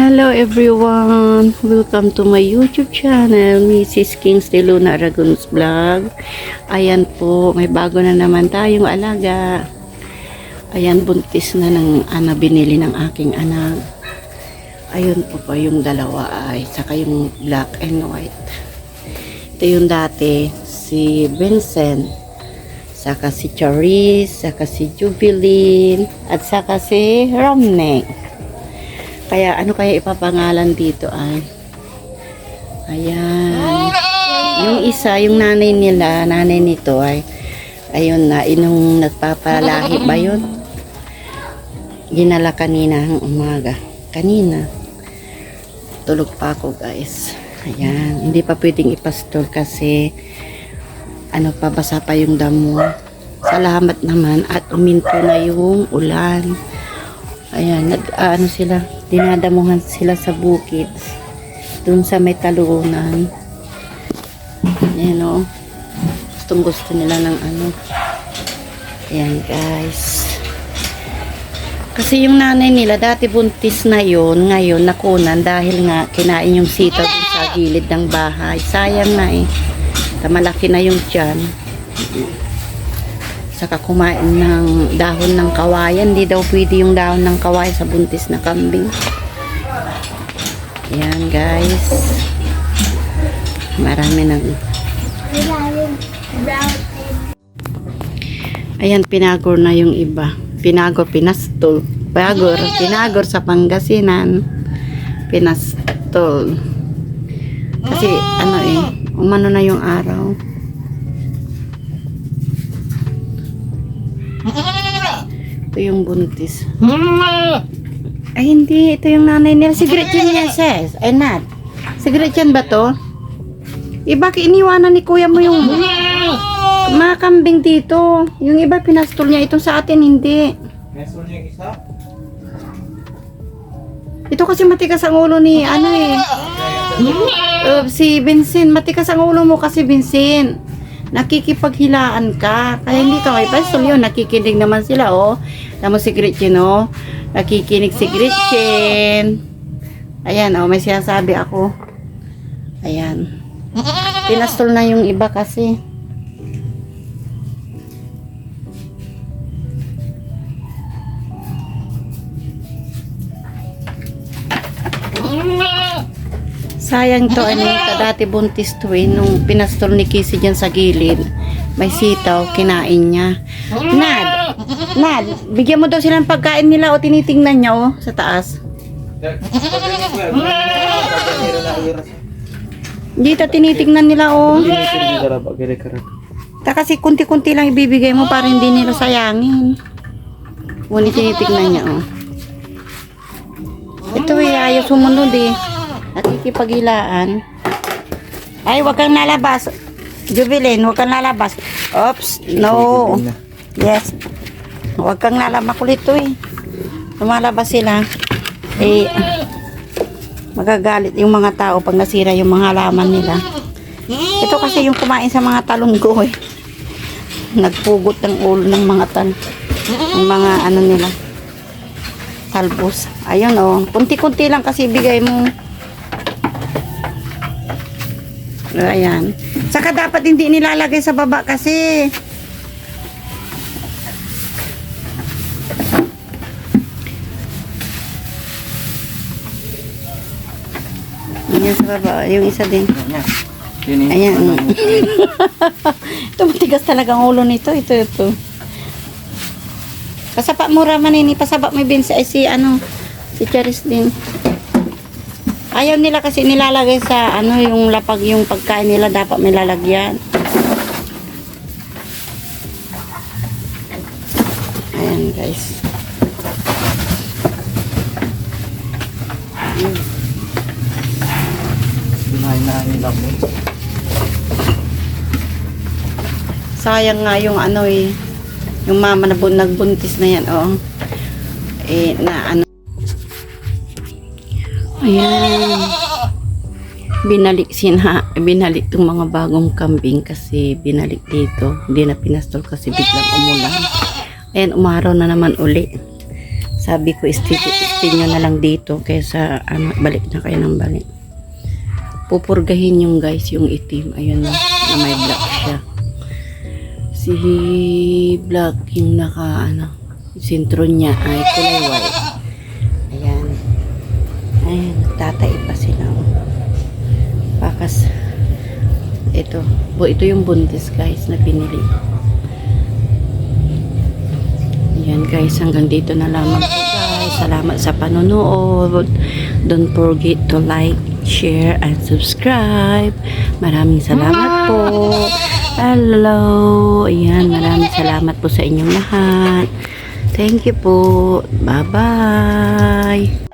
Hello everyone! Welcome to my YouTube channel, Mrs. Kingsley Luna Aragon's Vlog. Ayan po, may bago na naman tayong alaga. Ayan, buntis na ng binili ng aking anak. Ayun po yung dalawa ay, saka yung black and white. Ito yung dati, si Vincent, saka si Charis, saka si Jubilin, at saka si Romney. Kaya ano kaya ipapangalan dito ay? Ayan. Yung isa, yung nanay nila, nanay nito ay, ayun na, inong nagpapalahi ba yun? Ginala kanina ng umaga. Kanina. Tulog pa ako guys. Ayan. Hindi pa pwedeng ipastol kasi pabasa pa yung damo. Salamat naman at uminto na yung ulan. Ayan, sila, dinadamuhan sila sa bukid. Doon sa may talunan. Ayan o. Gustong gusto nila ng Ayan guys. Kasi yung nanay nila, dati buntis na yun. Ngayon, nakunan dahil nga kinain yung sitaw dun sa gilid ng bahay. Sayang na eh. Malaki na yung tiyan. Saka kumain ng dahon ng kawayan. Hindi daw pwede yung dahon ng kawayan sa buntis na kambing. Ayan guys. Marami nang. Ayan, pinagor na yung iba. Pinagor, pinastol. Pinagor sa Pangasinan. Pinastol. Kasi umano na yung araw. Ito yung buntis. Ay, hindi. Ito yung nanay nila. Si Gretchen yan, sis. Ay, Nat. Si Gretchen ba to? Bakit iniwanan ni kuya mo yung mga kambing dito? Yung iba, pinastol niya. Itong sa atin, hindi. Pinastol niya yung isa? Ito kasi matikas ang ulo ni, si Vincent. Matikas ang ulo mo kasi, Vincent. Nakikipaghilaan ka. Kaya hindi ka may pastol yun. Nakikinig naman sila, oh. Tama si Gretchen, oh. Nakikinig si Gretchen. Ayan, oh. May sinasabi ako. Ayan. Pinastol na yung iba kasi. Sayang to, dati buntis to nung pinastol ni Casey dyan sa gilid. May sitaw, kinain niya. Nad, bigyan mo daw silang pagkain nila o tinitingnan niya sa taas. Hindi ta tinitingnan nila kasi kunti-kunti lang ibibigay mo para hindi nila sayangin. Ngunit tinitingnan niya Ito ayaw sumunod Nakikipaghilaan. Ay, wag kang lalabas. Jubilin, wag kang lalabas. Oops, no. Yes. Wag kang lalabas. Makulit to Lumalabas sila. Magagalit yung mga tao pag nasira yung mga halaman nila. Ito kasi yung kumain sa mga talong ko Nagpugot ng ulo ng mga ng mga nila. Talbos. Ayun kunti-kunti lang kasi bigay mo. Ayan. Saka dapat hindi nilalagay sa baba kasi. Ayan sa baba. Yung isa din. Ayan. Ito matigas talaga ang ulo nito. Ito. Pasapa mo raman pasaba may bin si Charis din. Ayaw nila kasi nilalagay sa yung lapag yung pagkain nila dapat may lalagyan. Ayan guys. Sayang nga yung yung mama na nagbuntis na yan Ayan. Binalik tong mga bagong kambing kasi binalik dito. Hindi na pinastol kasi biglang umulan. Ayan, umaraw na naman uli. Sabi ko, steady testin nyo na lang dito kaysa ano, balik na kayo ng balik. Pupurgahin yung guys yung itim. Ayun na may black siya. Si black yung naka ano, sintro niya ay kulay white. Ayan. Ayan, tatay pa sila. Pakas. Ito yung buntis guys na pinili. Ayan guys, hanggang dito na lamang po guys. Salamat sa panonood. Don't forget to like, share, and subscribe. Maraming salamat po. Hello. Ayan, maraming salamat po sa inyong lahat. Thank you po. Bye-bye.